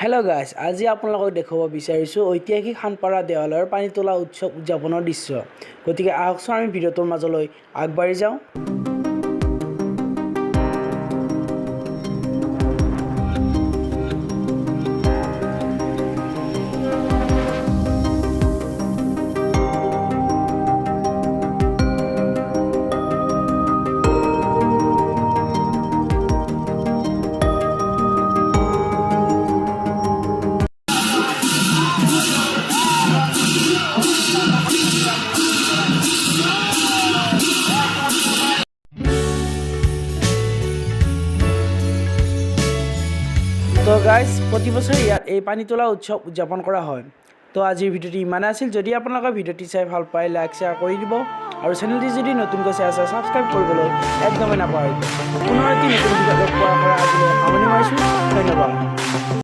Hello' guys, আজি আপোনালোকক দেখুৱাব বিচাৰিছোঁ ঐতিহাসিক খানপাৰা দেৱালয়ৰ পানী তোলা উৎসৱ উদযাপনৰ দৃশ্য। গতিকে আহকচোন আমি ভিডিঅ'টোৰ মাজলৈ আগবাঢ়ি যাওঁ। তো গাইজ, প্ৰতি বছৰে ইয়াত এই পানী তোলা উৎসৱ উদযাপন কৰা হয়। তো আজিৰ ভিডিঅ'টি ইমানে আছিল। যদি আপোনালোকে ভিডিঅ'টি চাই ভাল পায়, লাইক শ্বেয়াৰ কৰি দিব আৰু চেনেলটি যদি নতুনকৈ চাই আছে ছাবস্ক্ৰাইব কৰিবলৈ একদমেই নাপাহৰিব। পুনৰ এটি নতুন ভিডিঅ' লগ পোৱাৰ পৰা আজিলৈ সামৰণি মাৰিছোঁ। ধন্যবাদ।